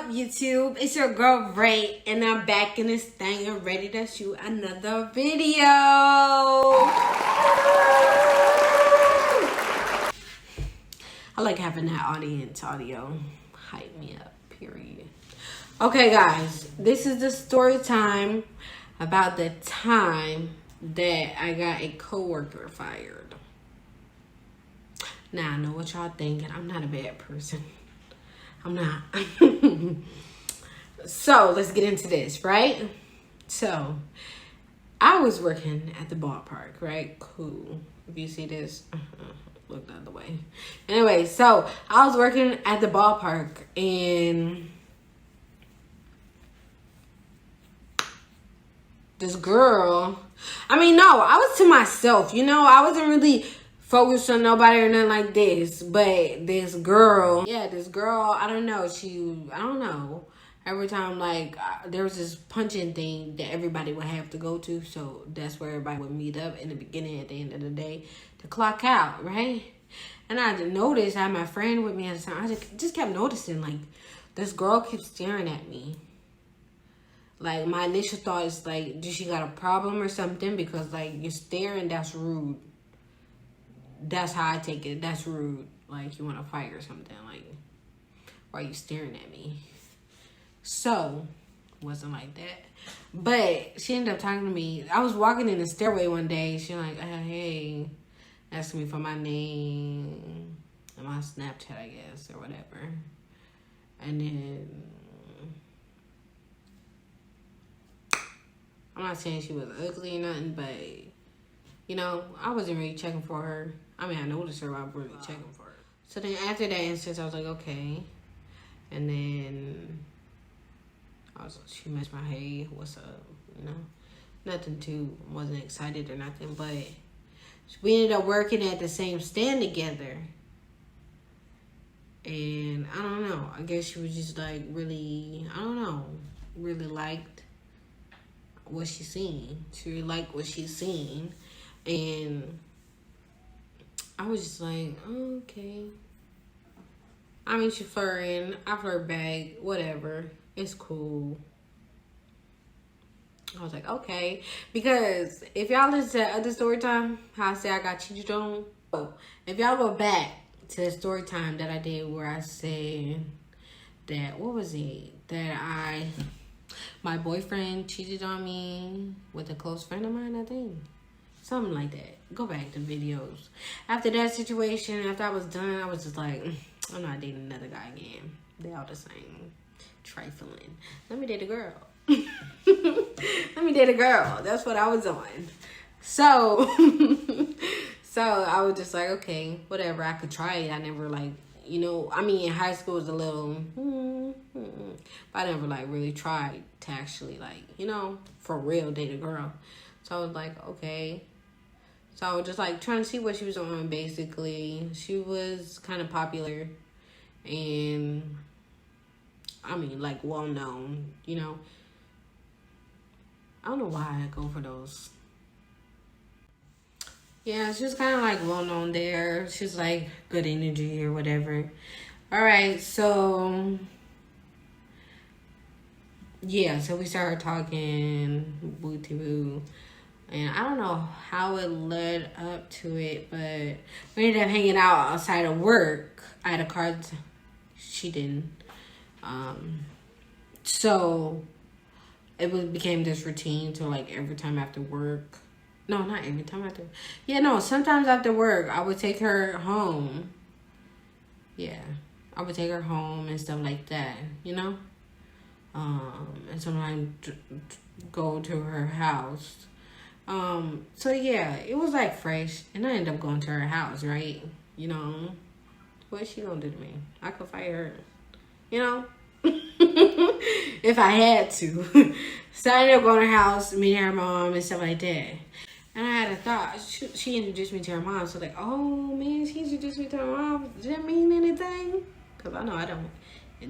YouTube? It's your girl Ray, and I'm back in this thing and ready to shoot another video. I like having that audience audio hype me up, period. Okay, guys, this is the story time about the time that I got a coworker fired. Now, I know what y'all thinking. I'm not a bad person. I'm not. So, let's get into this, right? So, I was working at the ballpark, right? Cool. If you see this, look the other way. Anyway, so I was working at the ballpark and this girl, I was to myself, I wasn't really focused on nobody or nothing like this, but this girl, I don't know. Every time, there was this punching thing that everybody would have to go to, so that's where everybody would meet up in the beginning, at the end of the day, to clock out, right? And I noticed, I had my friend with me at the time, I just kept noticing, this girl keeps staring at me. My initial thought is, did she got a problem or something? Because, you're staring, that's rude. That's how I take it. That's rude. You want to fight or something. Why are you staring at me? So, wasn't like that. But she ended up talking to me. I was walking in the stairway one day. She was like, hey, asking me for my name and my Snapchat, I guess, or whatever. And then, I'm not saying she was ugly or nothing, but, I wasn't really checking for her. I noticed her, but I wasn't really checking for her. So then after that instance, I was like, okay. And then she messaged my, hey, what's up, Nothing too, wasn't excited or nothing, but we ended up working at the same stand together. And I don't know, I guess she was just really liked what she seen. She really liked what she seen. And I was just like, oh, okay. She flirting. I flirt back. Whatever. It's cool. I was like, okay. Because if y'all listen to other story time, how I say I got cheated on. If y'all go back to the story time that I did where I said that, what was it? That my boyfriend cheated on me with a close friend of mine, I think. Something like that. Go back to videos. After that situation, after I was done, I was just like, I'm not dating another guy again. They all the same. Trifling. Let me date a girl. That's what I was on. So, I was just like, okay, whatever. I could try it. I never in high school it was a little, but I never really tried to actually for real date a girl. So I was like, okay. So I was just trying to see what she was on, basically. She was kind of popular and well known, I don't know why I go for those. Yeah, she was kind of well known there. She's good energy or whatever. All right, so yeah, so we started talking, boo-too-boo. And I don't know how it led up to it, but we ended up hanging out outside of work. I had a card. She didn't. So it became this routine to every time after work. No, not every time after. Yeah, no, sometimes after work, I would take her home. Yeah, I would take her home and stuff like that, and sometimes go to her house. So yeah, it was fresh, and I ended up going to her house, right? What's she gonna do to me? I could fight her, if I had to. So I ended up going to her house, meeting her mom and stuff like that. And I had a thought, she introduced me to her mom, so oh man, she introduced me to her mom. Does that mean anything? Because I know I don't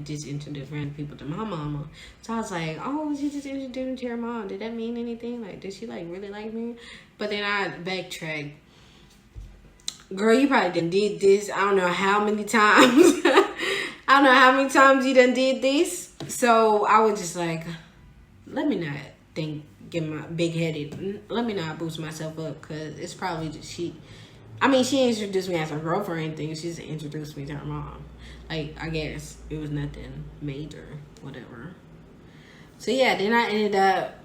just introduce random people to my mama. So I was like, oh, she just introduced me to her mom. Did that mean anything? Did she really like me? But then I backtracked. Girl, you probably did this. I don't know how many times. I don't know how many times you done did this. So I was just like, let me not get my big headed. Let me not boost myself up, because it's probably just she. I mean, she introduced me as her girlfriend or anything. She just introduced me to her mom. Like, I guess it was nothing major, whatever. So yeah, then I ended up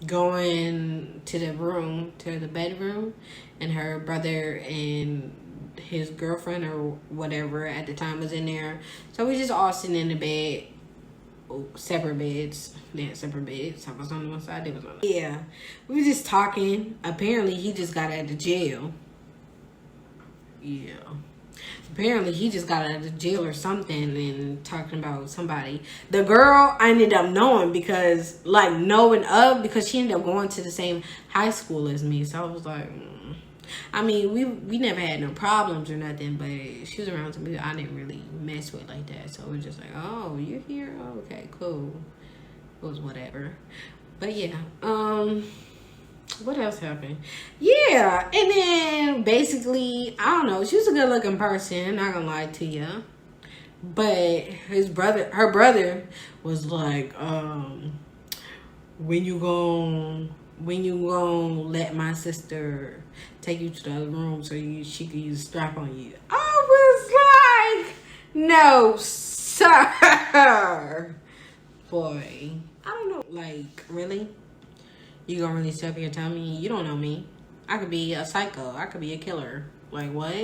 going to the bedroom, and her brother and his girlfriend or whatever at the time was in there. So we just all sitting in the bed, separate beds. They had separate beds. I was on one side, they was on the other. Yeah, we were just talking. Apparently, he just got out of jail. Yeah. Apparently, he just got out of jail or something, and talking about somebody. The girl I ended up knowing because she ended up going to the same high school as me. So I was like, I mean, we never had no problems or nothing, but she was around some people I didn't really mess with like that. So we're just like, oh, you're here? Oh, okay, cool. It was whatever. But yeah, what else happened? Yeah, and then basically, I don't know, she was a good looking person, not gonna lie to you. But her brother was like, when you gonna let my sister take you to the other room so she could use a strap on you? I was like, no, sir. Boy, I don't know. Like, really? You gonna really sit up here tell me you don't know me? I could be a psycho. I could be a killer. Like, what?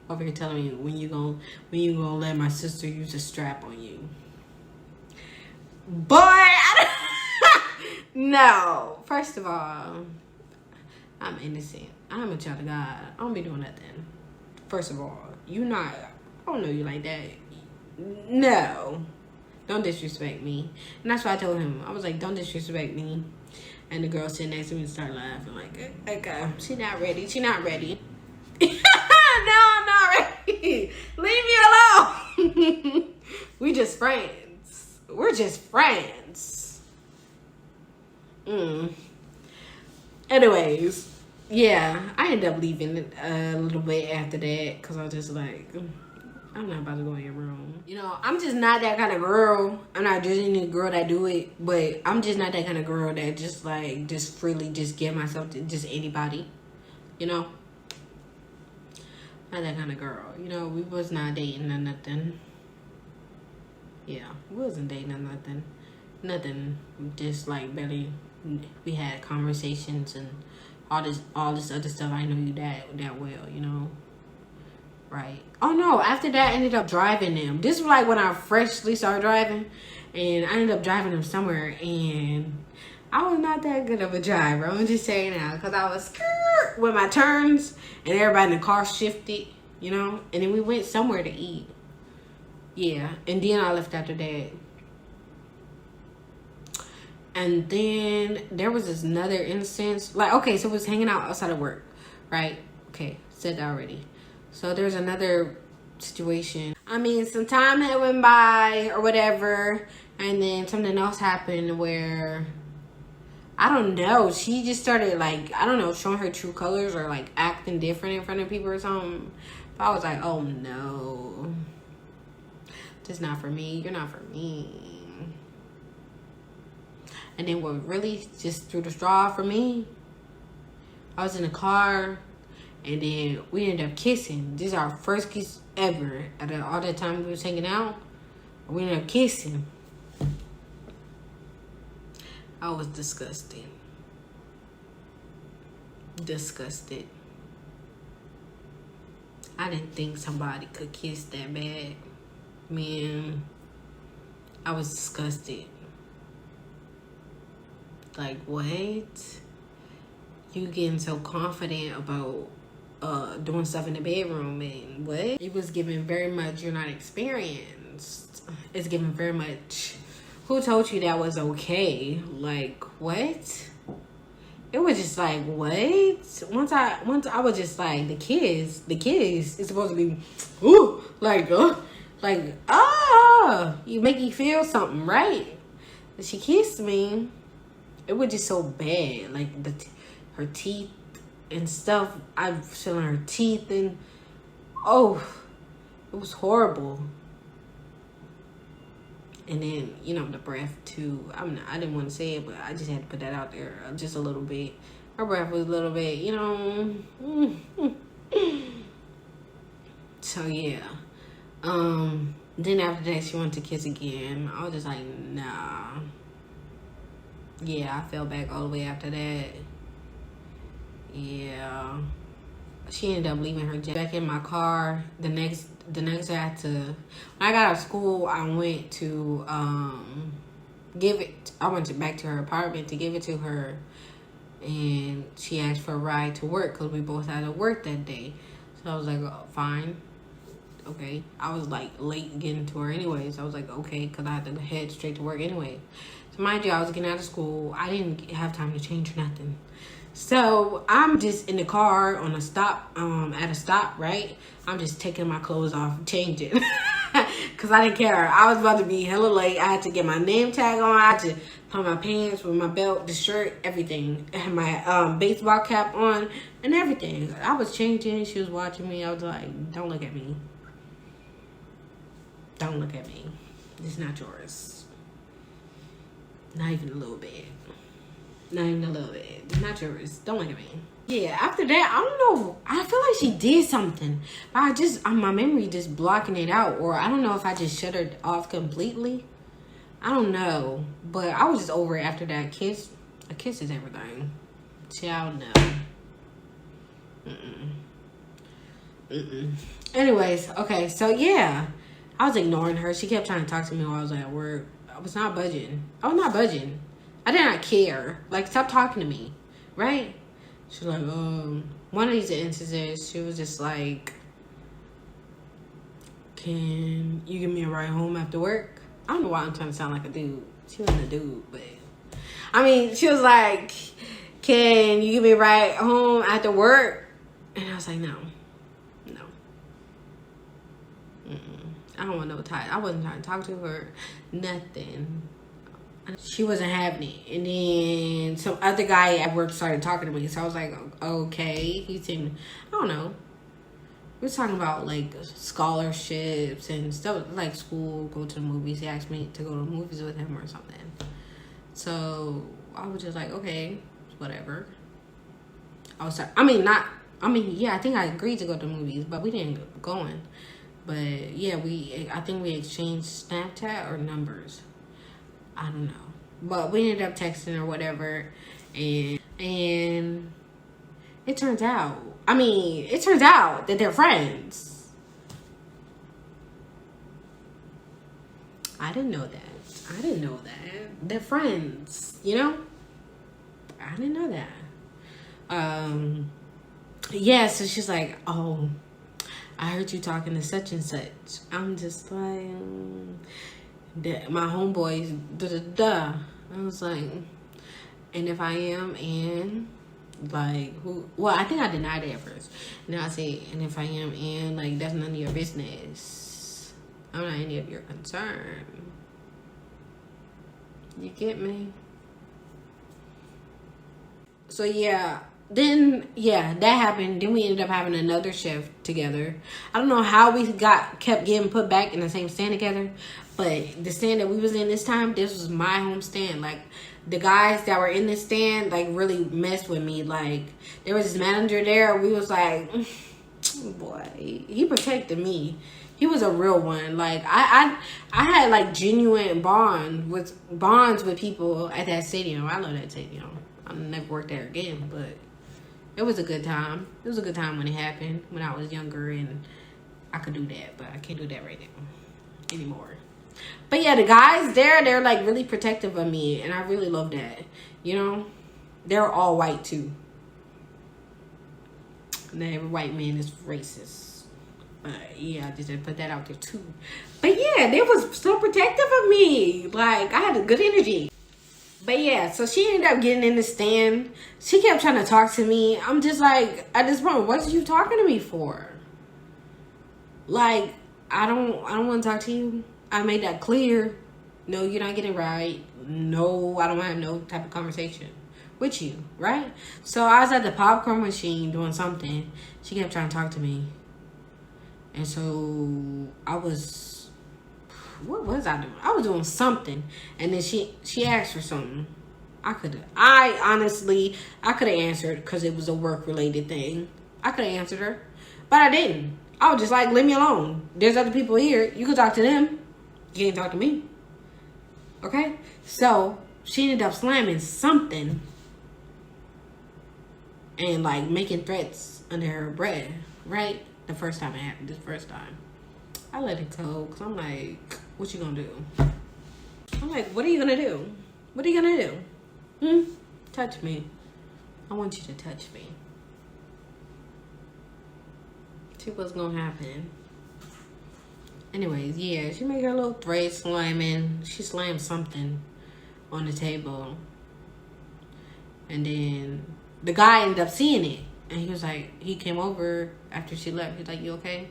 Over here telling me when you gonna let my sister use a strap on you? Boy, no. First of all, I'm innocent. I'm a child of God. I don't be doing nothing. First of all, I don't know you like that. No. Don't disrespect me. And that's why I told him. I was like, don't disrespect me. And the girl sitting next to me started laughing like, okay, she not ready. She not ready. No, I'm not ready. Leave me alone. We just friends. We're just friends. Anyways, yeah, I ended up leaving a little bit after that because I was just like, I'm not about to go in your room. You know, I'm just not that kind of girl. I'm not judging the girl that do it, but I'm just not that kind of girl that just freely just give myself to just anybody. You know? Not that kind of girl. You know, we was not dating or nothing. Yeah, we wasn't dating or nothing. Nothing. Just like barely, we had conversations and all this other stuff. I know you that well, you know? Right. Oh no, after that I ended up driving them. This was like when I freshly started driving, and I ended up driving them somewhere, and I was not that good of a driver. I'm just saying now, because I was scared with my turns, and everybody in the car shifted, you know, and then we went somewhere to eat. Yeah, and then I left after that. And then there was this another instance, like, okay, so we was hanging out outside of work, right? Okay, said that already. So there's another situation. I mean, some time had went by or whatever, and then something else happened where, I don't know, she just started like, I don't know, showing her true colors or like acting different in front of people or something. But I was like, oh no, this is not for me. You're not for me. And then what really just threw the straw for me, I was in the car, and then we ended up kissing. This is our first kiss ever. All that time we was hanging out, we ended up kissing. I was disgusted. Disgusted. I didn't think somebody could kiss that bad. Man, I was disgusted. Like, what? You getting so confident about doing stuff in the bedroom, and what? It was giving very much you're not experienced. It's giving very much, who told you that was okay? Like, what? It was just like, what? Once I was just like, the kiss is supposed to be, ooh, like, you make you feel something, right? She kissed me. It was just so bad, like her teeth and stuff. I was feeling her teeth, and oh, it was horrible. And then, you know, the breath too. I didn't want to say it, but I just had to put that out there just a little bit. Her breath was a little bit, you know. So yeah. Then after that, she wanted to kiss again. I was just like, nah. Yeah, I fell back all the way after that. Yeah. She ended up leaving her back in my car. The next day I had to, when I got out of school, I went to back to her apartment to give it to her. And she asked for a ride to work because we both had to work that day. So I was like, oh, fine. Okay. I was like late getting to her anyways. I was like, okay, because I had to head straight to work anyway. So mind you, I was getting out of school. I didn't have time to change or nothing. So I'm just in the car on a stop, at a stop, right? I'm just taking my clothes off, changing. Because I didn't care. I was about to be hella late. I had to get my name tag on. I had to put my pants with my belt, the shirt, everything. I had my baseball cap on and everything. I was changing. She was watching me. I was like, don't look at me. Don't look at me. It's not yours. Not even a little bit. Not even a little bit. It's not yours. Don't look at me. Yeah, after that, I don't know. I feel like she did something. But my memory just blocking it out. Or I don't know if I just shut her off completely. I don't know. But I was just over it after that kiss. A kiss is everything. Child, no. Anyways, okay. So, yeah. I was ignoring her. She kept trying to talk to me while I was at work. I was not budging. I did not care. Like, stop talking to me. Right? She was like, one of these instances, she was just like, can you give me a ride home after work? I don't know why I'm trying to sound like a dude. She wasn't a dude, but I mean, she was like, can you give me a ride home after work? And I was like, no. I don't want no tie. I wasn't trying to talk to her. Nothing. She wasn't having it. And then some other guy at work started talking to me. So I was like, okay. He seemed, I don't know. We were talking about like scholarships and stuff, like school, go to the movies. He asked me to go to the movies with him or something. So I was just like, okay, whatever. Yeah, I think I agreed to go to the movies, but we didn't go in. But yeah, I think we exchanged Snapchat or numbers. I don't know. But we ended up texting or whatever. And it turns out that they're friends. I didn't know that. They're friends, you know? I didn't know that. Yeah, so she's like, oh, I heard you talking to such and such. I'm just like, my homeboys, da. I was like, and if I am, and like, who? Well, I think I denied it at first. And I said, and if I am, and like, that's none of your business. I'm not any of your concern. You get me? So yeah. Then that happened. Then we ended up having another shift together. I don't know how we kept getting put back in the same stand together, but the stand that we was in this time, this was my home stand. Like, the guys that were in this stand like really messed with me. Like, there was this manager there. We was like, boy, he protected me. He was a real one. Like, I had like genuine bonds with people at that stadium. I love that stadium. I'll never work there again, but it was a good time. It was a good time when it happened, when I was younger and I could do that, but I can't do that right now anymore. But yeah, the guys there, they're like really protective of me, and I really love that. You know, they're all white too. And every white man is racist. But yeah, I just had to put that out there too. But yeah, they was so protective of me. Like, I had a good energy. But yeah, so she ended up getting in the stand. She kept trying to talk to me. I'm just like, at this point, what are you talking to me for? Like, I don't want to talk to you. I made that clear. No, you're not getting right. No, I don't have no type of conversation with you, right? So I was at the popcorn machine doing something. She kept trying to talk to me. And so I was what was I doing? I was doing something, and then she asked for something. I honestly could have answered because it was a work related thing. I could have answered her, but I didn't. I was just like, leave me alone. There's other people here. You can talk to them. You can't talk to me. Okay? So she ended up slamming something and like making threats under her breath. Right? The first time it happened. This first time. I let it go because I'm like, what you gonna do? I'm like, what are you gonna do? What are you gonna do? Touch me. I want you to touch me. See what's gonna happen. Anyways, yeah, she made her little thread slamming. She slammed something on the table. And then the guy ended up seeing it. And he was like, he came over after she left. He's like, you okay?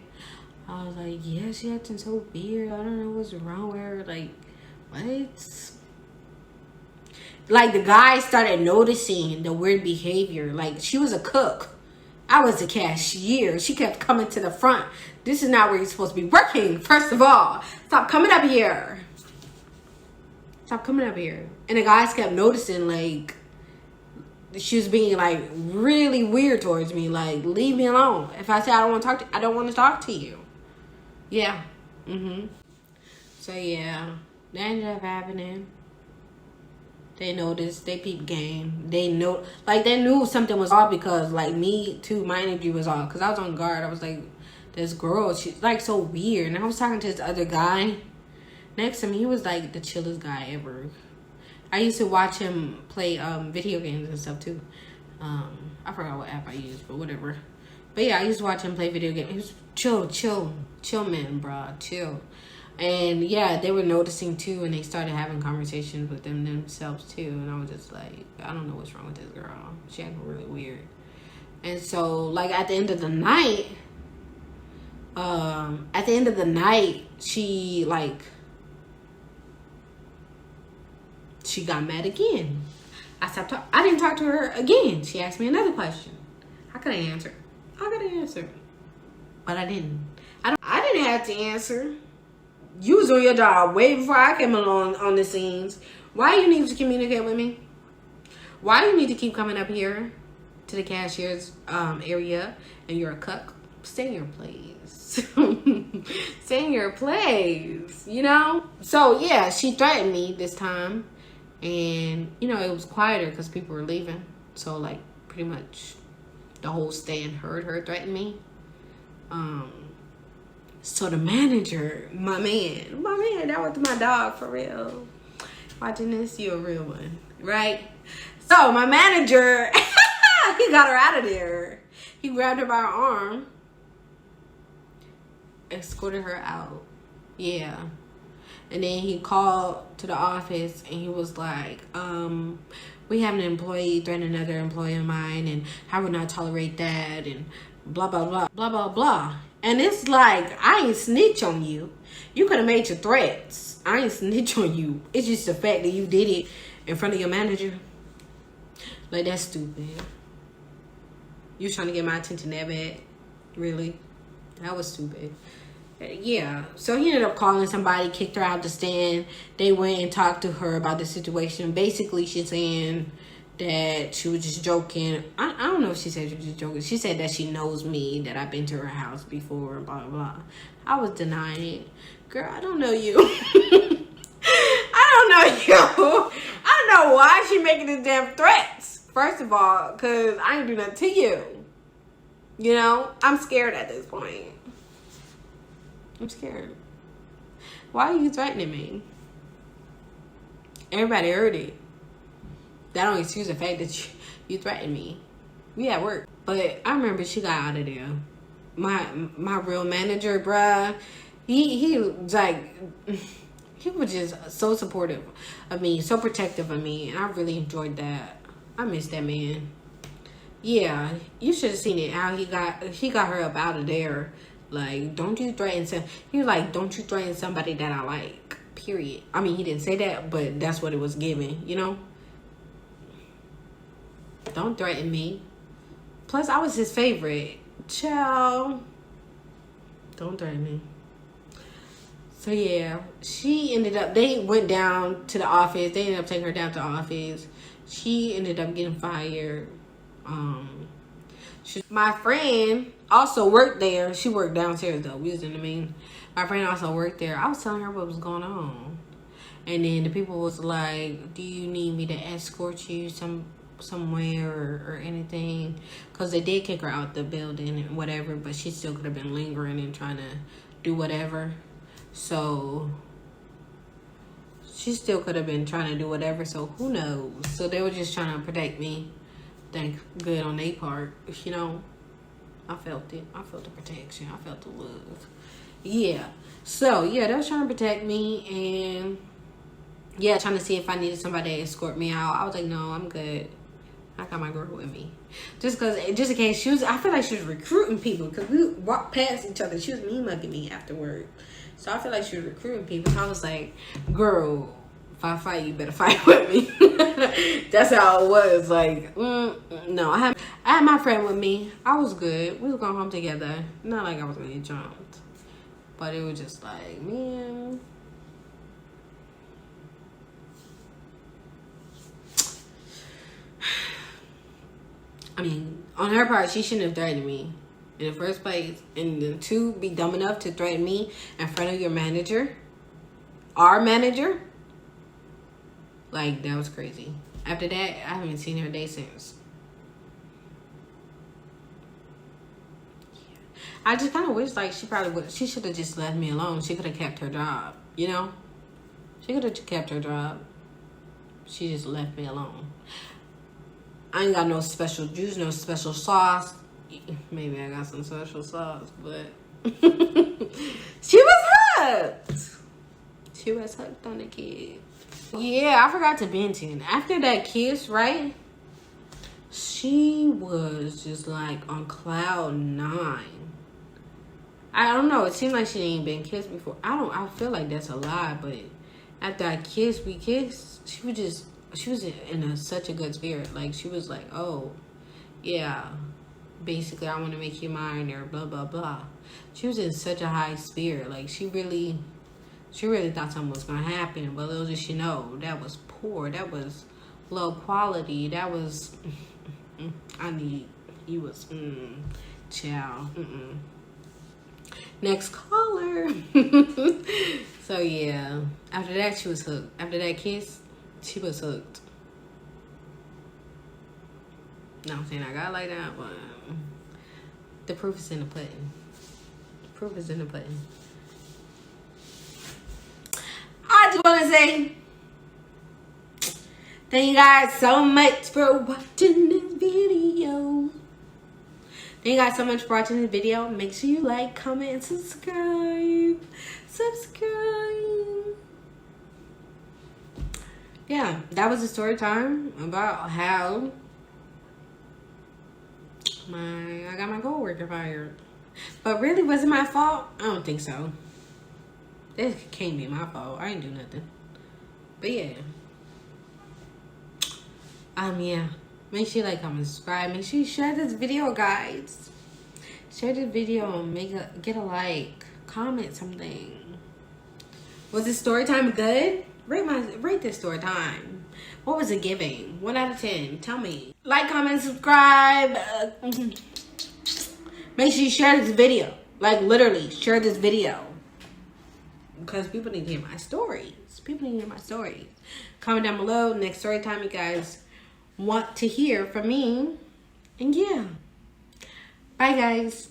I was like, yeah, she acting so weird. I don't know what's wrong with her. Like, what? Like, the guy started noticing the weird behavior. Like, she was a cook. I was a cashier. She kept coming to the front. This is not where you're supposed to be working, first of all. Stop coming up here. Stop coming up here. And the guys kept noticing, like, she was being, like, really weird towards me. Like, leave me alone. If I say I don't want to talk to you, I don't want to talk to you. Yeah. So, yeah. That ended up happening. They noticed, they peeped game. They know, like, they knew something was off because, like, me too, my energy was off. Because I was on guard. I was like, this girl, she's, like, so weird. And I was talking to this other guy next to me. He was, like, the chillest guy ever. I used to watch him play video games and stuff, too. I forgot what app I used, but whatever. But, yeah, I used to watch him play video games. He was chill man, bro, chill. And yeah, they were noticing too, and they started having conversations with themselves too. And I was just like, I don't know what's wrong with this girl. She acting really weird. And so, like, at the end of the night, she got mad again. I didn't talk to her again. She asked me another question. I could have answered, but I didn't. I didn't have to answer. You was on your job way before I came along on the scenes. Why you need to communicate with me? Why you need to keep coming up here to the cashier's area and you're a cuck? Stay in your place. Stay in your place, you know? So, yeah, she threatened me this time. And, you know, it was quieter because people were leaving. So, like, pretty much the whole stand heard her threaten me. So the manager, my man, that was my dog for real. Watching this, you a real one, right? So my manager, he got her out of there. He grabbed her by her arm, escorted her out. Yeah. And then he called to the office and he was like, we have an employee threaten another employee of mine and I would not tolerate that and blah, blah, blah, blah, blah, blah. And it's like, I ain't snitch on you. You could have made your threats. I ain't snitch on you. It's just the fact that you did it in front of your manager. Like, that's stupid. You trying to get my attention that bad? Really? That was stupid. Yeah. So he ended up calling somebody, kicked her out the stand. They went and talked to her about the situation. Basically, she's saying that she was just joking. I don't know if she said she was just joking. She said that she knows me, that I've been to her house before, blah, blah, blah. I was denying it. Girl, I don't know you. I don't know you. I don't know why she making these damn threats. First of all, because I ain't do nothing to you. You know? I'm scared at this point. I'm scared. Why are you threatening me? Everybody heard it. That don't excuse the fact that you threatened me. We at work. But I remember she got out of there. My real manager, bruh, he was like, he was just so supportive of me, so protective of me, and I really enjoyed that. I miss that man. Yeah, you should have seen it, how he got her up out of there. Like, don't you threaten he was like, don't you threaten somebody that I like, period. I mean, he didn't say that, but that's what it was given, you know? Don't threaten me. Plus, I was his favorite. Ciao. Don't threaten me. So yeah, they went down to the office. They ended up taking her down to the office. She ended up getting fired. My friend also worked there. She worked downstairs though. We was in the main. My friend also worked there. I was telling her what was going on. And then the people was like, do you need me to escort you somewhere or anything? Because they did kick her out the building and whatever, but she still could have been lingering and trying to do whatever. So she still could have been trying to do whatever. So who knows? So they were just trying to protect me. Thank good on their part. You know, I felt it. I felt the protection. I felt the love. Yeah. So yeah, they was trying to protect me and yeah, trying to see if I needed somebody to escort me out. I was like, no, I'm good. I got my girl with me. Just in case I feel like she was recruiting people because we walked past each other. She was mean mugging me afterward. So I feel like she was recruiting people. So I was like, girl, if I fight, you better fight with me. That's how it was. Like, no, I had my friend with me. I was good. We was going home together. Not like I was going to get jumped. But it was just like, man. I mean, on her part, she shouldn't have threatened me in the first place. And then two, be dumb enough to threaten me in front of your manager. Our manager. Like, that was crazy. After that, I haven't seen her a day since. I just kind of wish, like, she should have just left me alone. She could have kept her job, you know? She could have kept her job. She just left me alone. I ain't got no special juice, no special sauce. Maybe I got some special sauce, but she was hooked. She was hooked on the kid. Yeah, I forgot to mention. After that kiss, right? She was just like on cloud 9. I don't know. It seemed like she ain't been kissed before. I feel like that's a lie, but after we kissed, she was in such a good spirit. Like, she was like, oh, yeah, basically, I want to make you mine or blah, blah, blah. She was in such a high spirit. Like, she really thought something was going to happen. But little did she know, that was poor. That was low quality. That was, child. Next caller. So, yeah. After that, she was hooked. After that kiss, she was hooked. No, I'm saying I got like that, but the proof is in the pudding. Proof is in the pudding. I just want to say thank you guys so much for watching this video. Thank you guys so much for watching this video. Make sure you like, comment, and subscribe. Yeah, that was a story time about how I got my coworker fired. But really, was it my fault? I don't think so. It can't be my fault. I ain't do nothing. But yeah. Yeah. Make sure you like, comment, subscribe. Make sure you share this video, guys. Share this video and get a like. Comment something. Was this story time good? Rate this story time. What was it giving? 1 out of 10. Tell me. Like, comment, subscribe. Make sure you share this video. Like, literally, share this video. Because people need to hear my stories. People need to hear my stories. Comment down below next story time you guys want to hear from me. And yeah. Bye, guys.